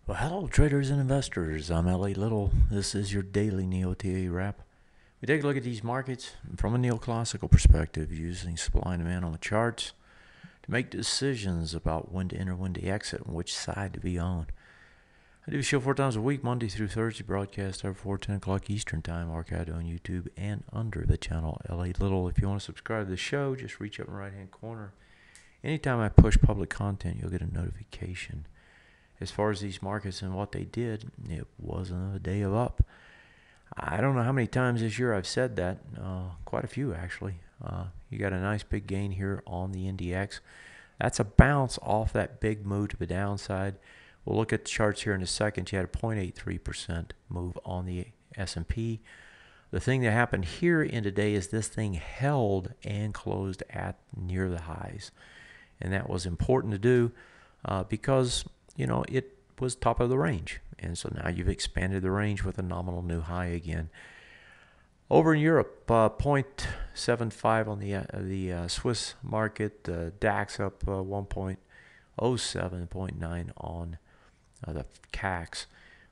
Well, hello, traders and investors. I'm LA Little. This is your daily NeoTA wrap. We take a look at these markets from a neoclassical perspective, using supply and demand on the charts to make decisions about when to enter, when to exit, and which side to be on. I do a show 4 times a week, Monday through Thursday, broadcast over 10 o'clock Eastern Time, archived on YouTube and under the channel LA Little. If you want to subscribe to the show, just reach up in the right-hand corner. Anytime I push public content, you'll get a notification. As far as these markets and what they did, it wasn't a day of up. I don't know how many times this year I've said that. Quite a few, actually. You got a nice big gain here on the NDX. That's a bounce off that big move to the downside. We'll look at the charts here in a second. You had a 0.83% move on the S&P. The thing that happened here in today is this thing held and closed at near the highs. And that was important to do because it was top of the range. And so now you've expanded the range with a nominal new high again. Over in Europe, 0.75 on the Swiss market. DAX up 1.07, 0.9 on the CACs.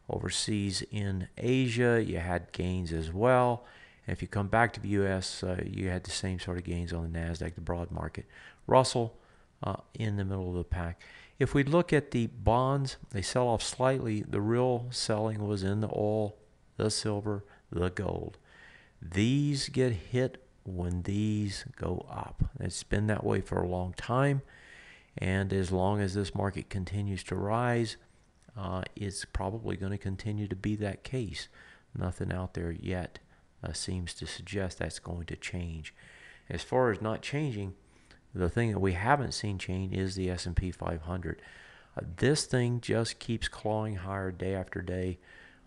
Overseas in Asia, you had gains as well. And if you come back to the U.S., you had the same sort of gains on the NASDAQ, the broad market. Russell in the middle of the pack. If we look at the bonds, they sell off slightly. The real selling was in the oil, the silver, the gold. These get hit when these go up. It's been that way for a long time. And as long as this market continues to rise, it's probably going to continue to be that case. Nothing out there yet seems to suggest that's going to change. As far as not changing, the thing that we haven't seen change is the S&P 500. This thing just keeps clawing higher day after day.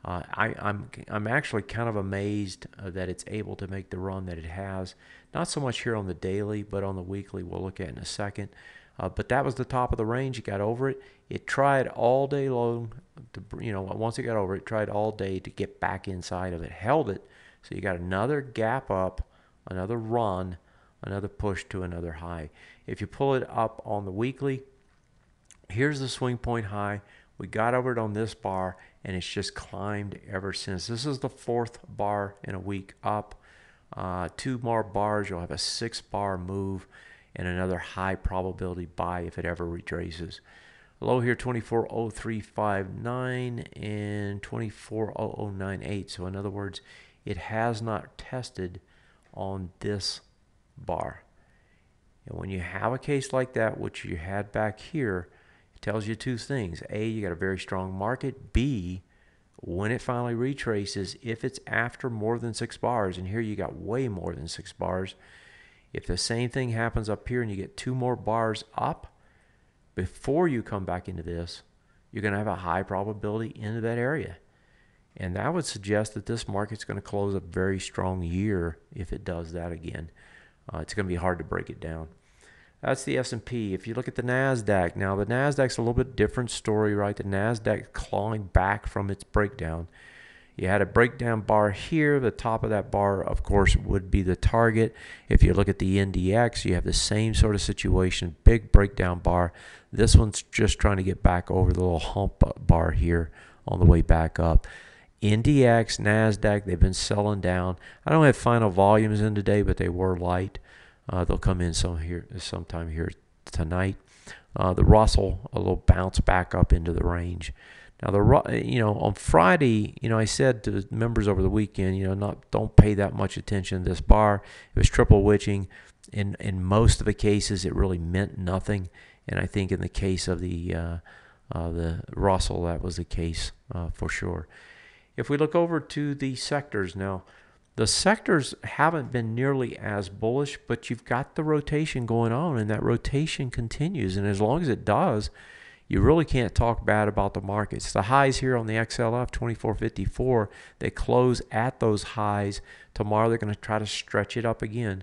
I'm actually kind of amazed that it's able to make the run that it has. Not so much here on the daily, but on the weekly we'll look at in a second. But that was the top of the range. It got over it. It tried all day long. Once it got over it, it tried all day to get back inside of it. Held it. So you got another gap up, another run, another push to another high. If you pull it up on the weekly, here's the swing point high. We got over it on this bar, and it's just climbed ever since. This is the fourth bar in a week up. 2 more bars, you'll have a 6-bar move and another high probability buy if it ever retraces. Low here 24.0359 and 24.0098. So in other words, it has not tested on this bar. And when you have a case like that, which you had back here, it tells you 2 things. A, you got a very strong market. B, when it finally retraces, if it's after more than 6 bars, and here you got way more than 6 bars, if the same thing happens up here and you get 2 more bars up before you come back into this, you're going to have a high probability into that area. And that would suggest that this market's going to close a very strong year if it does that again. It's going to be hard to break it down. That's the S&P. If you look at the NASDAQ, now the NASDAQ's a little bit different story, right? The NASDAQ clawing back from its breakdown. You had a breakdown bar here. The top of that bar, of course, would be the target. If you look at the NDX, you have the same sort of situation, big breakdown bar. This one's just trying to get back over the little hump bar here on the way back up. NDX, NASDAQ, they've been selling down. I don't have final volumes in today, but they were light. They'll come in sometime here tonight. The Russell, a little bounce back up into the range. Now, on Friday, I said to the members over the weekend, don't pay that much attention to this bar. It was triple witching. In most of the cases, it really meant nothing. And I think in the case of the Russell, that was the case for sure. If we look over to the sectors now, the sectors haven't been nearly as bullish, but you've got the rotation going on, and that rotation continues. And as long as it does, you really can't talk bad about the markets. The highs here on the XLF, 24.54, they close at those highs. Tomorrow they're going to try to stretch it up again.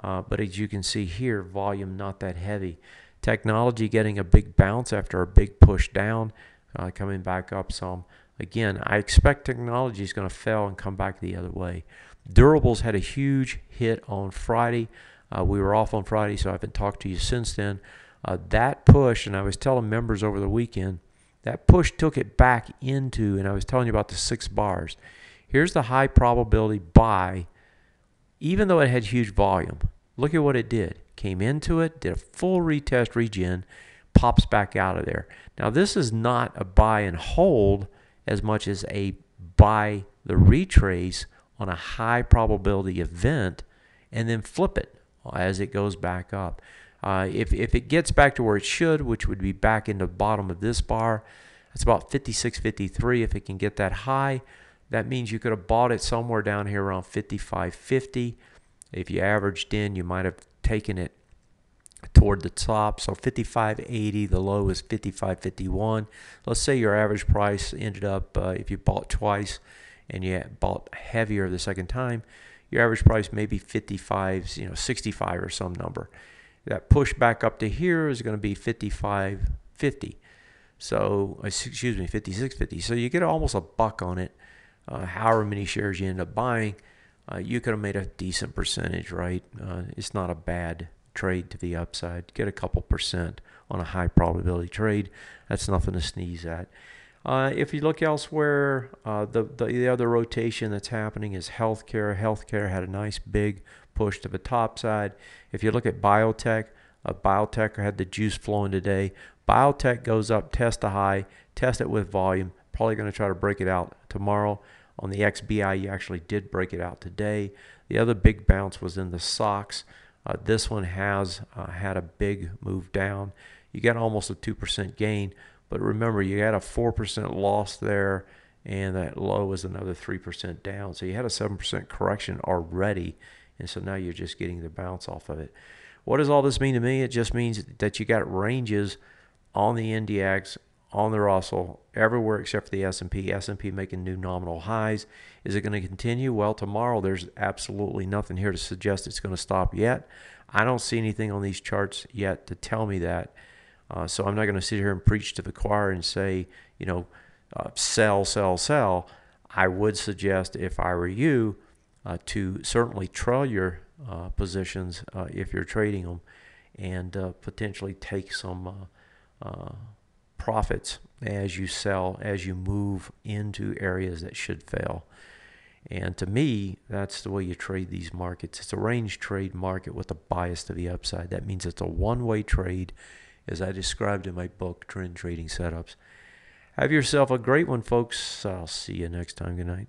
But as you can see here, volume not that heavy. Technology getting a big bounce after a big push down, coming back up some. Again, I expect technology is going to fail and come back the other way. Durables had a huge hit on Friday. We were off on Friday, so I haven't talked to you since then. That push, and I was telling members over the weekend That push took it back into, and I was telling you about the 6 bars. Here's the high probability buy, even though it had huge volume. Look at what it did. Came into it, did a full retest regen, pops back out of there. Now this is not a buy and hold as much as a buy the retrace on a high probability event and then flip it as it goes back up. If it gets back to where it should, which would be back in the bottom of this bar, it's about 56.53. If it can get that high, that means you could have bought it somewhere down here around 55.50. If you averaged in, you might have taken it toward the top. So 55.80, the low is 55.51. Let's say your average price ended up, if you bought twice and you bought heavier the second time, your average price may be 55, 65 or some number. That push back up to here is going to be 55.50. So, excuse me, 56.50. So you get almost a buck on it. However many shares you end up buying, you could have made a decent percentage, right? It's not a bad trade to the upside. Get a couple percent on a high probability trade. That's nothing to sneeze at. If you look elsewhere, the other rotation that's happening is healthcare. Healthcare had a nice big push to the top side. If you look at biotech, biotech had the juice flowing today. Biotech goes up, test a high, test it with volume. Probably going to try to break it out tomorrow. On the XBI, you actually did break it out today. The other big bounce was in the SOX. This one has had a big move down. You got almost a 2% gain, but remember, you had a 4% loss there, and that low was another 3% down. So you had a 7% correction already, and so now you're just getting the bounce off of it. What does all this mean to me? It just means that you got ranges on the NDX, on the Russell, everywhere except for the S&P. S&P making new nominal highs. Is it going to continue? Well, tomorrow there's absolutely nothing here to suggest it's going to stop yet. I don't see anything on these charts yet to tell me that. So I'm not going to sit here and preach to the choir and say, sell, sell, sell. I would suggest, if I were you, to certainly trail your positions if you're trading them, and potentially take some profits as you sell, as you move into areas that should fail. And to me, that's the way you trade these markets. It's a range trade market with a bias to the upside. That means it's a one-way trade, as I described in my book, Trend Trading Setups. Have yourself a great one, folks. I'll see you next time. Good night.